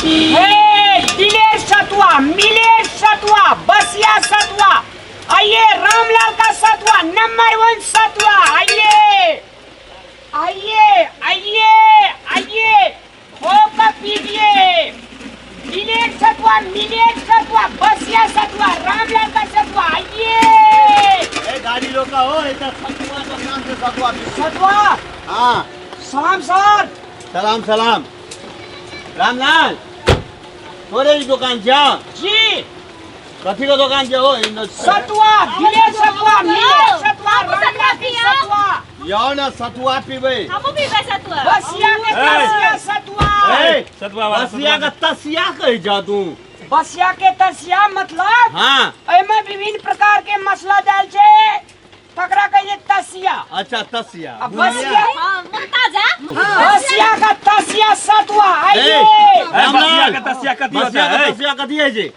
दिलेर सतुआ, मिलेर सतुआ, बसिया सतुआ, आइए रामलाल का सतुआ नंबर 1 सतुआ। आइए आइए आइए आइए होकर पीजिए। दिलेर सतुआ, मिलेर सतुआ, बसिया सतुआ, रामलाल का सतुआ। आइए गाड़ी रोका हो सतुआ तो शाम से सतुआ सतुआ। हाँ सलाम सर। सलाम सलाम। रामलाल थोड़े ही दुकान जाओ जी कथी का दुकान जाओ सतुआ, दिलेर सतुआ, मिलेर सतुआ, रामलाल की सतुआ। जाओ ना सतुआ पीबे। हमहू पीबे सतुआ। बसिया के तसिया सतुआ। सतुआ वाला बसिया का तसिया कह जा तू। बसिया के तसिया मतलब हाँ एमे विभिन्न प्रकार के मसला डाल छे तकरा कहिए तसिया। अच्छा तसिया अब बसिया हां मुमताजा। बसिया का तसिया सतुआ। आइए बसिया का तसिया कथी होता है? बसिया कथी है जी?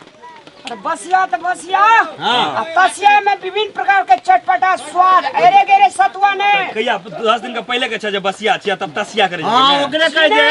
बसिया तो बसिया। हाँ। तसिया में विभिन्न प्रकार के चटपटा स्वाद अरे गेरे सतुआ ने कहिया 10 दिन का पहले के छ जे बसिया छिया तब तसिया करे हाँ ओकरे कह दे।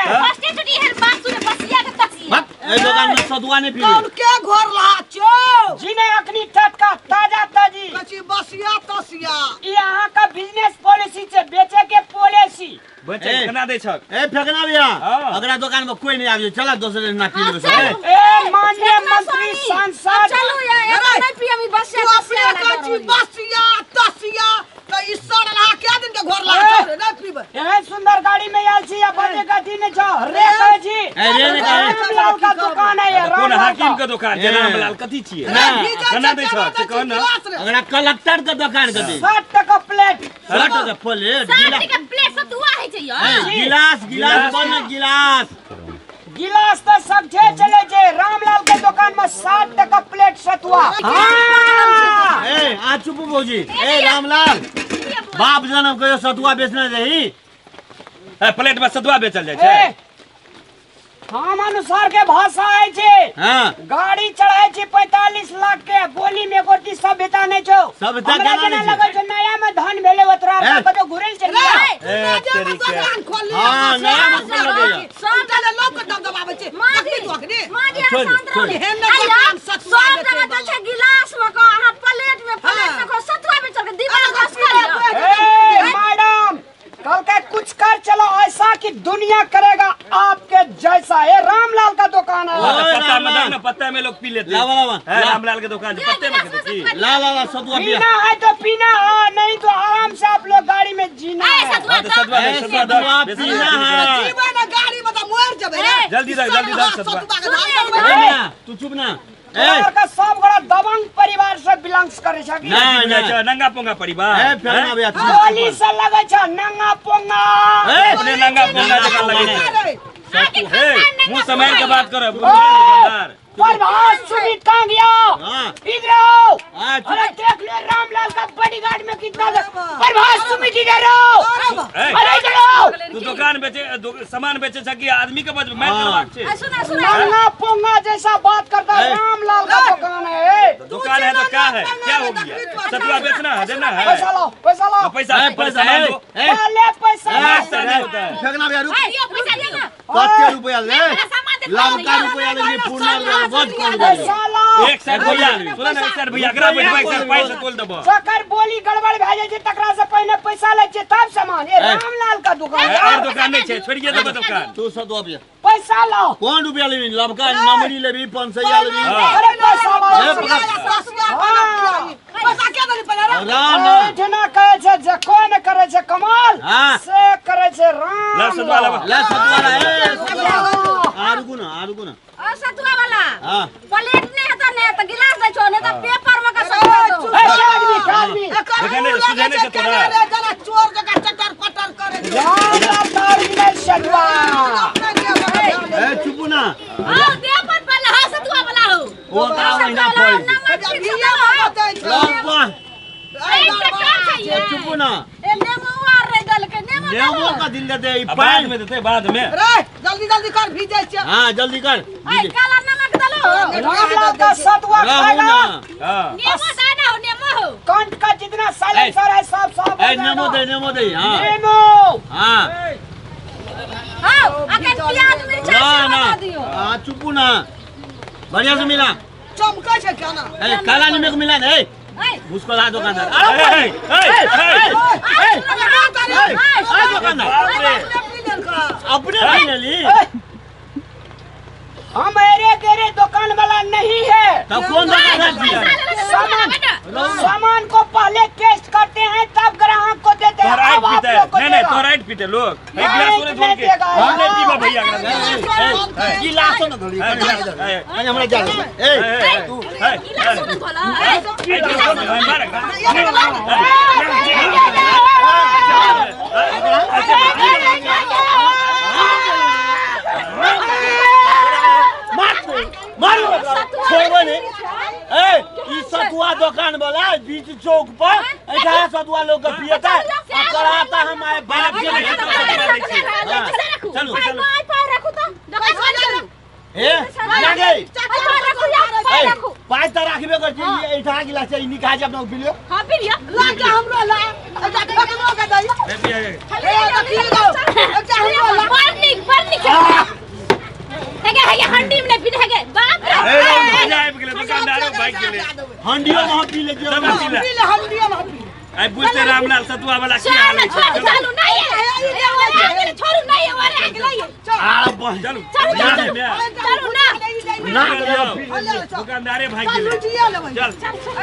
फर्स्ट छुट्टी है बात सुने बसिया के तसिया। ए दुकान में सतुआ नहीं पीबे। के घर रहा छो जिने अखनी टटका ताजा ताजी कची बसिया तसिया यहाँ का बिजनेस पॉलिसी से बेचे के पॉलिसी बच्चे केना दे छक। ए फेंकना भैया हाँ। अगला दुकान में कोई नहीं आवे चला दूसरे दिन ना पी लेबे। ए माननीय मंत्री सांसद चलो या नहीं पिया मी बसिया तू तसिया अपने कची बसिया तसिया तो ई सड़ रहा क्या दिन के घर ला रे नहीं पीबे। एहन सुंदर गाड़ी में आयल छी अपन गति ने छ रे कहे छी रे ने कहे रामलाल का दुकान है ये कौन रामलाल हाकिम के दुकान जे रामलाल कथी छिए? केना दे छक से कहन ना। अगला कलेक्टर के दुकान के दे। 60 टका प्लेट। 60 का प्लेट 60 के प्लेट सतुआ है छै यार। गिलास गिलास बन गिलास। गिलास तो समझे चले जे रामलाल के दुकान में 60 टका प्लेट सतुआ। हाँ। ए आ चुप भौजी। ए रामलाल बाप जन्म कहियो सतुआ बेचने रही। ए प्लेट में सतुआ बेचल जाय छै। हम अनुसार के भाषा है छे। हां गाड़ी चढ़ाई छी 45 लाख के बोली में गोटी सभ्यता नहीं छो। सभ्यता हमरा केना केना नहीं लगे छै नया में धन भेले ओतरा ए। का तो घुरेल चली जाए। ए तेरी के हां नया मतलब लगेगा। सब चले लोग के दबावे छे मादी तू अखनी मादी छोड़, शांत छोड़। रहो। हेन ने दुकान सतुआ सब जगह तो छै गिलास में को अहाँ प्लेट में को सतुआ बेचल के दिमाग घस कर ए मैडम कल के कुछ कर चलो ऐसा कि दुनिया करेगा आपके जैसा। ये रामलाल का दुकान है। पत्ता में दे ना पत्ता में लोग पी लेते हैं। लावा लावा है रामलाल के दुकान से पत्ते में देती। ला ला ला सतुआ पिया। पीना है तो पीना है नहीं तो आराम से आप लोग गाड़ी में जीना है। सतुआ तो सतुआ दे सतुआ सतुआ दे पीना है। जीवन ना गाड़ी में तो मोर जबे रे जल्दी दे सतुआ। ए, तू चुप ना। ए परिवार का सब बड़ा दबंग परिवार से बिलोंग्स करे छै। नहीं नहीं नंगा पोंगा परिवार। ए फेंकना भैया गोली से लगे छै नंगा पोंगा। अपने नंगा पोंगा जगह लगे सतु है मुंह संभाल के बात करो दुकानदार। प्रभास सुमित कहाँ गया? हाँ। इधर आओ। हाँ, चुप। अरे देख ले रामलाल का बॉडीगार्ड में कितना प्रभास सुमित इधर आओ। अरे इधर आओ। तू दुकान बेचे सामान बेचे छ कि आदमी के बच मैं करवाक छे। सुना सुना नंगा पोंगा जैसा बात करता है रामलाल का दुकान है। दुकान है तो क्या है क्या हो गया? सतुआ बेचना है देना है। पैसा लाओ पैसा लाओ। पैसा पैसा सामान दो। पहले पैसा लाओ। ऐसा नहीं होता है। फेंकना भैया रुक। दियो पैसा दियो ना। कत्ते रुपया ले? सामान दे। लाखा रुपया ले पूर्ण वध कर दे। पैसा लाओ। एक साइड भैया सुन ना एक साइड भैया एकरा बैठवा एक साइड पैसा तोल देबो। जकर बोली गड़बड़ भेजे छै तकरा से पहले पैसा ले छै तब सामान। ये रामलाल का दुकान है। और दुकान नहीं छे छोड़िए देबो दुकान। तू सतुआ पिया। पैसा लाओ। कौन रुपया लेबी? लमका नमरी लेबी 500 लेबी। अरे पैसा लाओ। पैसा क्या दे पड़ा रे राम ओइठना कहे छै जे कोई न करे छै कमाल हाँ। से करे छै ला राम। सतुआ ला ले सतुआ ला ए आरुगु ना और सतुआ वाला हां प्लेट नहीं है तो नहीं तो गिलास दे छो नहीं तो पेपर में का सतुआ दो। आदमी देखने सुझाने से तोरा जरा चोर जगह चटर पटर करे रामलाल तारी में सतुआ। ए चुप ना। हां पेपर वाला हां सतुआ वाला हो। वो का महीना पड़ी नमक ठीक से लमका चाहिए। चुप ना। ए नेमो आर रे दल के नेमो नेमो का दिन दे ई बाद पानी में देते बाद में। रे जल्दी जल्दी कर भीजे छे हां जल्दी कर। ए काला नमक दलो। रामलाल का सतुआ राहु खाएगा। ना। हां नेमो दाना हो नेमो हो। कंठ का जितना साइलेंसर है सब सब ए नेमो दे हां नेमो। हां हां अगर प्याज मिर्चा ना ना दियो हाँ चुपू ना बढ़िया से मिला चमका छे क्या ना ए काला नींबू को मिला नहीं ए उसको ला दुकानदार दुकानदार अपने पीने ली हमारे तेरे दुकान वाला नहीं है। तब कौन दुकानदार सामान को पहले टेस्ट करते हैं तब ग्राहक को देते हैं। तो अब आप लोग को नहीं देगा। तो राइट पीते लोग एक नहीं, गिलास तूने नहीं छोड़ के देगा। हमने पीवा भैया गिलास ना थोड़ी हमरा जा ए गिलास मत बोला मारो छोड़ो ने ए ई सतुआ दुकान वाला बीच चौक पर ऐसा सतुआ लोग का पियता है और कराता हमारे बाप के चलो चलो पाए रखो तो दुकान बंद करो ए लागे पाए रखो यार पाए रखो पाँच तरह रखबे कर ये ऐठा गिलास है निकाल अपना पिलियो हां पी लिया ला के हमरो ला अच्छा ठकनो के दई हंडी में पी है बाप रे दुकानदारों बाइक के लिए हंडियो में पी ले जो सब पी ले पी ले हम दिया ना पी आई बुझते रामलाल सतुआ वाला क्या हाल है चलो नहीं है छोड़ू नहीं है वाले अगला आ बस चलो चलो ना दुकानदारे भाई के चल लिए जिया ले भाई चल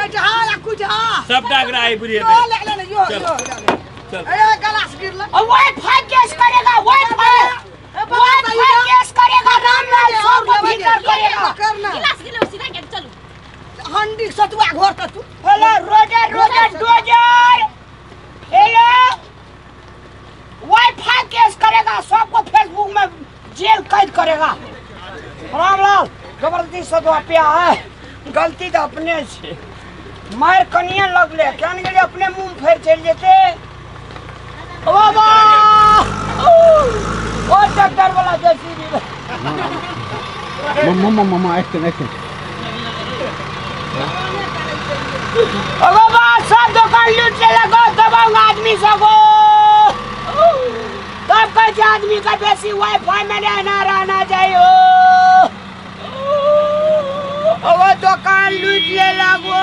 ए जहां या कुछ हां सब डाक रहा है बुढ़िया यो ले ले यो यो चल ए गलास गिरला और वाईफाई केस करेगा वाईफाई केस करेगा रामलाल सब को भीतर करेगा। करना गिलास गिलास सीधा के चलो हंडी सतुआ घर का तू hello Roger Roger dozer hello wifi case करेगा सबको फेसबुक में जेल कैद करेगा। रामलाल जबरदस्ती सदवा पे है गलती तो अपने से मार कनिया लगले क्या नहीं अपने मुंह फेर चल जेते बाबा ओ डॉक्टर वाला जैसी मम्मा एक्शन बाबा सब दुकान लूट ले लगो दबाओ आदमी सबको तब कैसे आदमी का बेसी वाईफाई में रहना चाहिए वो दुकान लूट ले लगो।